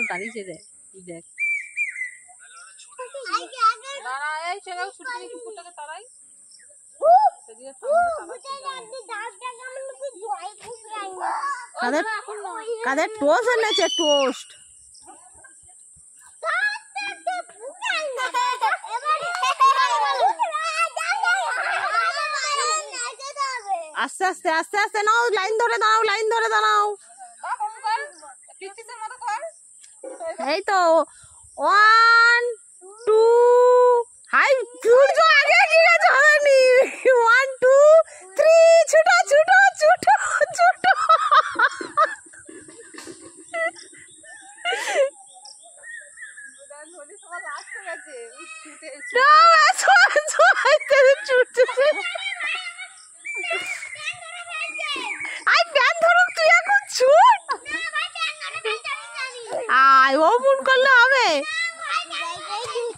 দাঁড়িয়েছে দেখ দেখ কাদের টোস্ট এনেছে টোস্ট আস্তে আস্তে আস্তে আস্তে নাও লাইন ধরে দাঁড়াও লাইন ধরে দাঁড়াও এই তো 1 2 হাই সূর্য আগে ঠিক আছে হয়নি 1 2 3 ছুটো ছুটো ছুটো ছুটো আয় ও মন করলে হবে।